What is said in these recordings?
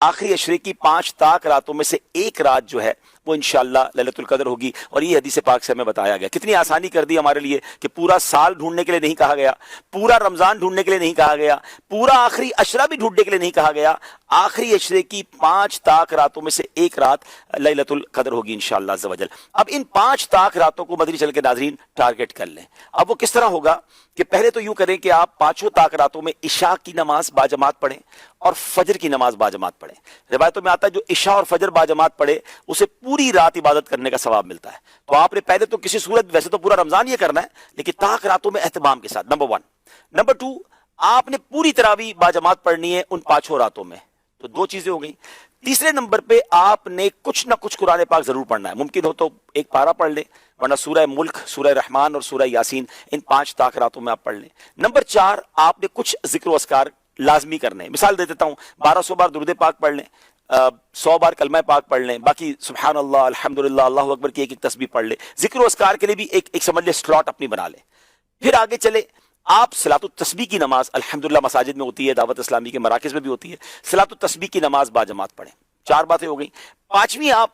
आखिरी अशरे की 5 ताक रातों में से एक रात जो है वो इंशाअल्लाह लैलतुल कदर होगी। और ये हदीस पाक से हमें बताया गया। कितनी आसानी कर दी हमारे लिए कि पूरा साल ढूंढने के लिए नहीं कहा गया, पूरा रमजान ढूंढने के लिए नहीं कहा गया, पूरा आखिरी अशरा भी ढूंढने के लिए नहीं कहा गया। आखिरी अशरे की 5 ताक रातों में से एक रात लैलतुल कदर होगी इंशाअल्लाह अज़्ज़ वजल। अब इन 5 ताक रातों को मदनी चल के नाज़रीन टारगेट कर लें। अब वो किस तरह होगा कि पहले तो यूं करें कि आप 5 ताक रातों में इशा की नमाज बाजमात पढ़ें और फजर की नमाज बाजमात पढ़ें। रिवायतों में आता है जो इशा और फजर बाजमात पढ़े उसे पूरी रात इबादत करने का सवाब मिलता है। तो आपने पहले तो किसी सूरत, वैसे तो पूरा रमजान ये करना है, लेकिन ताक रातों में एहतमाम के साथ, नंबर 1। नंबर 2, आपने पूरी तरावी बाजमात पढ़नी है उन 5 रातों में। तो 2 चीजें हो गई। तीसरे नंबर पे आपने कुछ ना कुछ कुरान पाक जरूर पढ़ना है। मुमकिन हो तो एक पारा पढ़ लें, वरना सूरह मुल्क, सूरह रहमान और सूरह यासीन इन 5 ताक रातों में आप पढ़ लें। नंबर 4, आपने कुछ जिक्र व अस्कार लाजमी करने हैं। मिसाल दे देता हूं, 1200 बार दुरूद पाक पढ़ लें, 100 बार कलमा पाक पढ़ लें, बाकी सुभान अल्लाह, अल्हम्दुलिल्लाह, अल्लाहु अकबर की एक तस्बीह पढ़ लें। जिक्र व अस्कार के लिए भी एक समझ ले स्लॉट अपनी बना लें। फिर आगे चले, आप सलातुत तस्बीह की नमाज अल्हम्दुलिल्लाह मसाजिद में होती है, दावत इस्लामी के मराकिज में भी होती है, सलातुत तस्बीह की नमाज बाजमात पढ़ें। 4 बातें हो गई। 5वीं, आप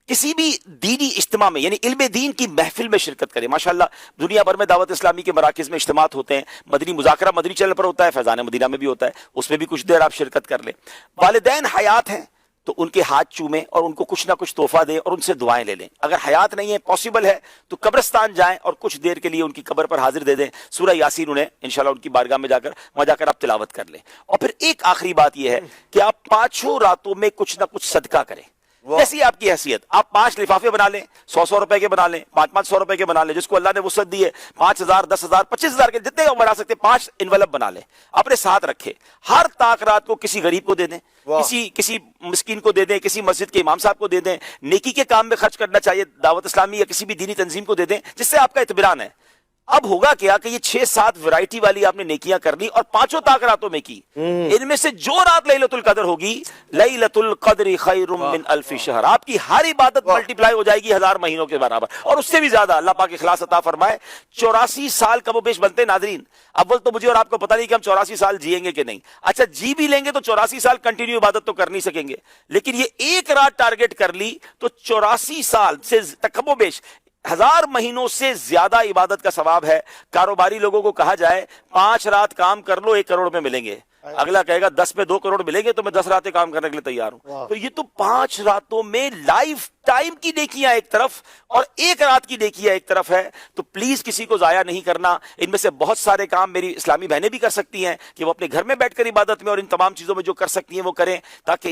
किसी भी दीनी इज्तिमा में यानी इल्म दीन की महफिल में शिरकत करें। माशाअल्लाह दुनिया भर में दावत इस्लामी के मराकिज में इज्तिमात होते हैं। मदनी मुज़ाकरा मदनी चैनल पर होता है, फैज़ान मदीना में भी होता है, उसमें भी कुछ देर आप शिरकत कर लें। वालिदैन हयात हैं तो उनके हाथ चूमें और उनको कुछ ना कुछ तोहफा दें और उनसे दुआएं ले लें। अगर हयात नहीं है, पॉसिबल है, तो कब्रिस्तान जाएं और कुछ देर के लिए उनकी कब्र पर हाजिर दे दें। सूरह यासीन उन्हें इंशाल्लाह उनकी बारगाह में जाकर वहां जाकर आप तिलावत कर लें। और फिर एक आखिरी बात यह है कि आप 5 रातों में कुछ ना कुछ सदका करें। जैसी आपकी हैसियत, आप 5 लिफाफे बना लें, 100-100 रुपए के बना लें, 500-500 रुपए के बना लें, जिसको अल्लाह ने वुसअत दी है, 5000, 10,000, 25,000 के जितने बना सकते, 5 इन्वेलप बना लें, अपने साथ रखें। हर ताक रात को किसी गरीब को दे दें, किसी मिस्कीन को दे दें, किसी मस्जिद के इमाम साहब को दे दें। नेकी के काम में खर्च करना चाहिए, दावत इस्लामी या किसी भी दीनी तंजीम को दे दें, जिससे आपका इत्मीनान है। अब होगा क्या कि ये 6-7 वैरायटी वाली आपने नेकियां कर ली और 5 ताक रातों में की। इनमें से जो रात लैलतुल कदर होगी, लैलतुल कद्र खैरुम मिन अल्फि शहर, आपकी हर इबादत मल्टीप्लाई हो जाएगी 1000 महीनों के बराबर और उससे भी ज्यादा। अल्लाह पाक इखलास अता फरमाए। 84 साल कमोबेश बनते हैं नाजरीन। अव्वल तो मुझे और आपको पता नहीं कि हम 84 साल जिएंगे कि नहीं। अच्छा, जी भी लेंगे तो 84 साल कंटिन्यू इबादत तो कर नहीं सकेंगे, लेकिन ये एक रात टारगेट कर ली तो 84 साल से कमोबेश 1000 महीनों से ज्यादा इबादत का सवाब है। कारोबारी लोगों को कहा जाए 5 रात काम कर लो 1 करोड़ में मिलेंगे, अगला कहेगा 10 पे 2 करोड़ मिलेंगे तो मैं 10 रातें काम करने के लिए तैयार हूं। तो ये तो 5 रातों में लाइफ टाइम की नेकियां एक तरफ और 1 रात की नेकियां एक तरफ है। तो प्लीज किसी को जाया नहीं करना। इनमें से बहुत सारे काम मेरी इस्लामी बहनें भी कर सकती हैं कि वो अपने घर में बैठकर इबादत में और इन तमाम चीजों में जो कर सकती हैं वो करें, ताकि